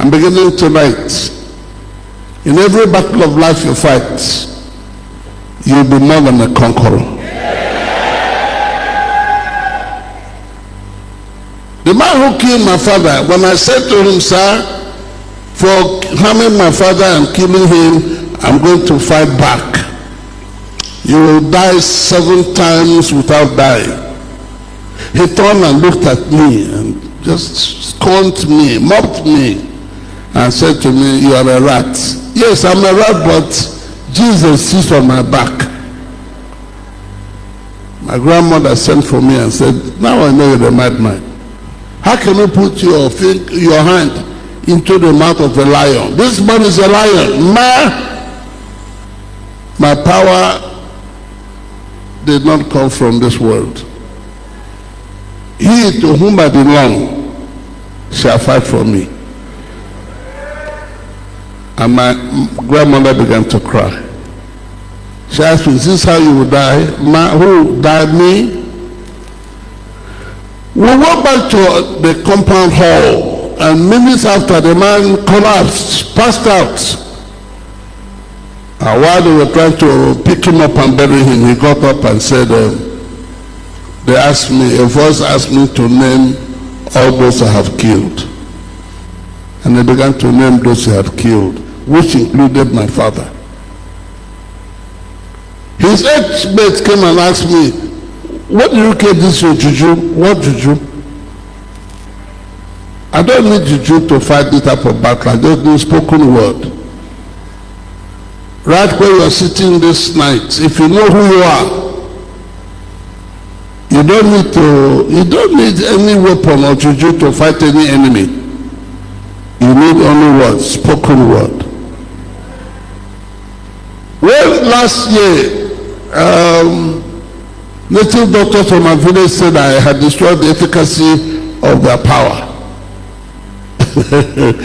I'm beginning tonight. In every battle of life you fight, you'll be more than a conqueror. The man who killed my father, when I said to him, sir, for harming my father and killing him, I'm going to fight back. You will die 7 times without dying. He turned and looked at me and just scorned me, mocked me, and said to me, you are a rat. Yes, I'm a rat, but Jesus sits on my back. My grandmother sent for me and said, now I know you're a madman. How can you put your hand into the mouth of a lion? This man is a lion. My power did not come from this world. He to whom I belong shall fight for me. And my grandmother began to cry. She asked me, is this how you will die? Who died? Me? We went back to the compound hall, and minutes after, the man collapsed, passed out. And while they were trying to pick him up and bury him, he got up and said, a voice asked me to name all those I have killed. And they began to name those he had killed, which included my father. His ex-mates came and asked me, what do you get this your juju? What juju? I don't need juju to fight this type of battle. I just need spoken word. Right where you are sitting this night, if you know who you are, you don't need any weapon or juju to fight any enemy. You need only words, spoken word. Well, last year, native doctors from my village said I had destroyed the efficacy of their power.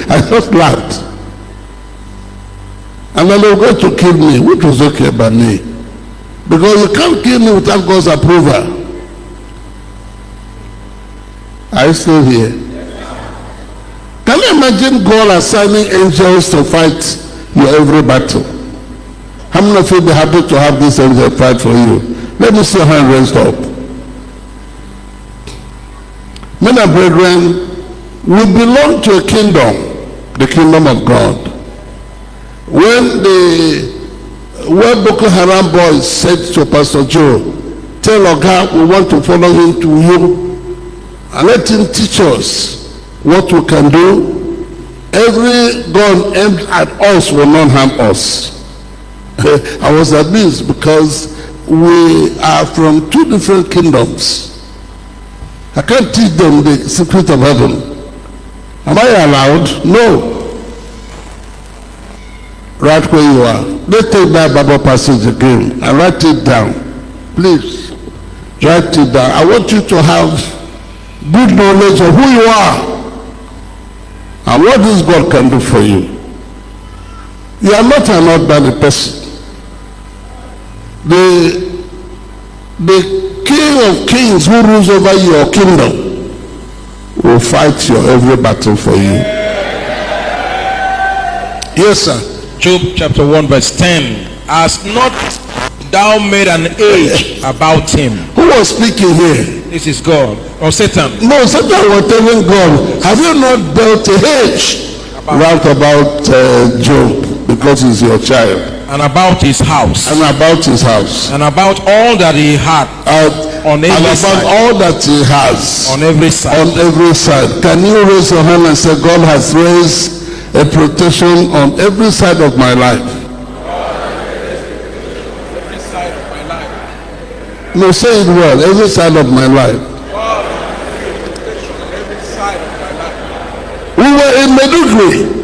I just laughed. And then they were going to kill me, which was okay by me. Because you can't kill me without God's approval. Are you still here? Can you imagine God assigning angels to fight your every battle? How many of you will be happy to have this angel fight for you? Let me see your hand raised up. Men and brethren, we belong to a kingdom, the kingdom of God. When Boko Haram boys said to Pastor Joe, tell Oga we want to follow him to you and let him teach us what we can do, every gun aimed at us will not harm us. I was amazed because we are from 2 different kingdoms. I can't teach them the secret of heaven. Am I allowed? No. Right where you are. Let's take that Bible passage again and write it down. Please, write it down. I want you to have good knowledge of who you are and what this God can do for you. You are not an ordinary person. The King of Kings who rules over your kingdom will fight your every battle for you. Yes, sir. Job chapter 1 verse 10. Has not thou made an age about him? Who was speaking here? This is God or Satan? No, Satan was telling God, have you not built a hedge round about Job because he's your child? And about his house. And about his house. And about all that he had. On every and about side. all that he has. On every side. On every side. Can you raise your hand and say, God has raised a protection on every side of my life? Every side of my life. No, say it well. Every side of my life. Every side of my life. We were in Medugri.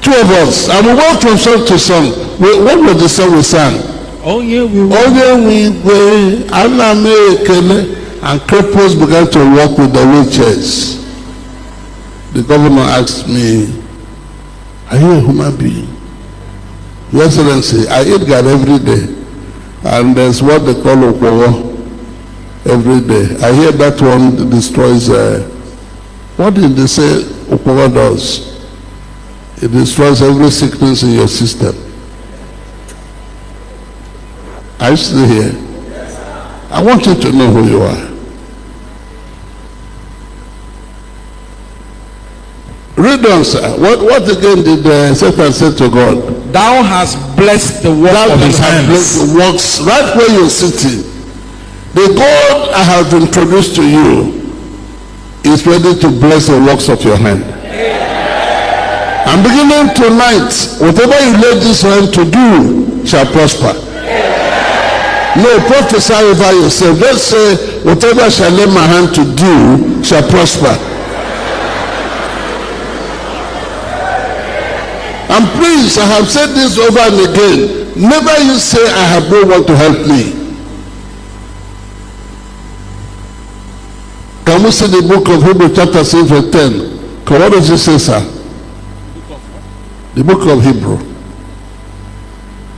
2 of us, and we went from song to song. What was the song we sang? Oh yeah, we were. And cripples began to walk with the wheelchairs. The governor asked me, are you a human being? Your Excellency, I eat God every day. And there's what they call Ukpai every day. I hear that one destroys, what did they say Ukpai does? It destroys every sickness in your system. Are you still here? I want you to know who you are. Read on, sir. What again did Satan say to God? Thou hast blessed the work Thou of his hast hands. blessed the works right where you're sitting. The God I have introduced to you is ready to bless the works of your hand. And beginning tonight, whatever you lay this hand to do shall prosper. No, prophesy over yourself. Let's say, whatever shall lay my hand to do shall prosper. And please, I have said this over and again. Never you say, I have no one to help me. Can we see the book of Hebrews chapter 6 verse 10? What does it say, sir? The book of Hebrew.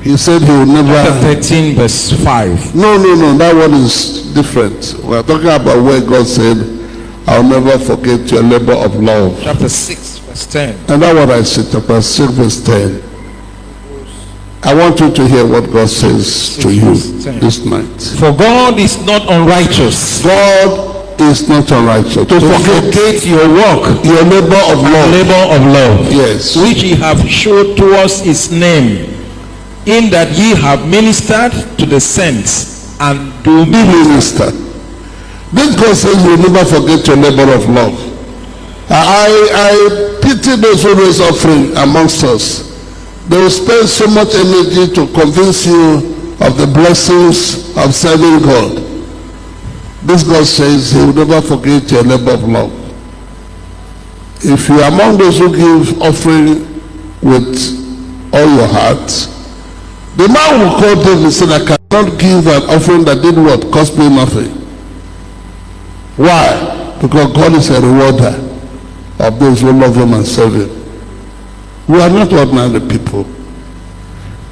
He said he will never... Chapter 13 verse 5. No, that one is different. We are talking about where God said, I'll never forget your labor of love. Chapter 6 verse 10. And that's what I said, chapter 6 verse 10. I want you to hear what God says to you this night. For God is not unrighteous. God is not unrighteous to forget your work, your labor of love. Labor of love, yes, which ye have showed towards his name, in that ye have ministered to the saints and do be ministered. This God says you will never forget your labor of love. I pity those who raise offering amongst us. They will spend so much energy to convince you of the blessings of serving God. This God says he will never forget your labor of love. If you are among those who give offering with all your heart, the man who called David and said, I cannot give an offering that did what? Cost me nothing. Why? Because God is a rewarder of those who love him and serve him. We are not ordinary people.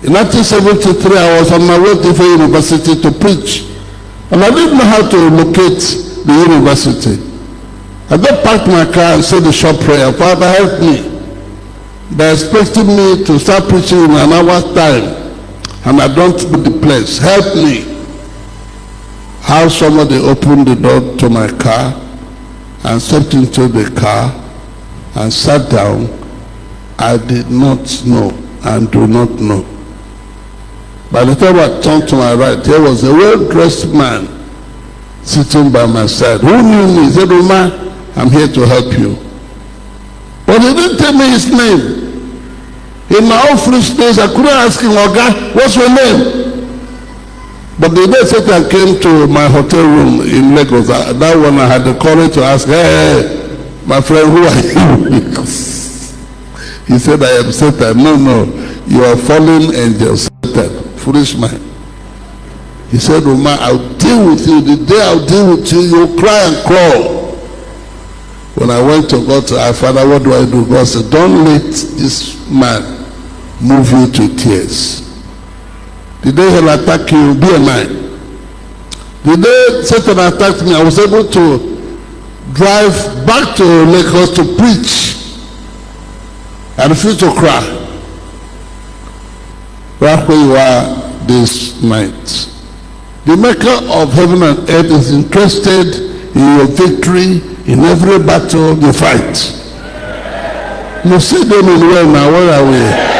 In 1973, I was on my way to the university to preach. And I didn't know how to locate the university. I just parked my car and said the short prayer, Father, help me. They're expecting me to start preaching in an hour's time, and I don't know the place. Help me. How somebody opened the door to my car and stepped into the car and sat down, I did not know and do not know. By the time I turned to my right, there was a well-dressed man sitting by my side. Who knew me? He said, Uma, I'm here to help you. But he didn't tell me his name. In my own foolish days, I couldn't ask him, Oga, what's your name? But the day Satan came to my hotel room in Lagos, that one I had the courage to ask, hey, my friend, who are you? He said, I am Satan. No, you are fallen angel, Satan. Foolish man. He said, Uma, I'll deal with you. The day I'll deal with you, you'll cry and crawl. When I went to God to ask, Father, what do I do? God said, don't let this man move you to tears. The day he'll attack you, be a man. The day Satan attacked me, I was able to drive back to Lagos to preach. I refused to cry. Right where you are this night. The maker of heaven and earth is interested in your victory in every battle you fight. You see them in well now, where are we?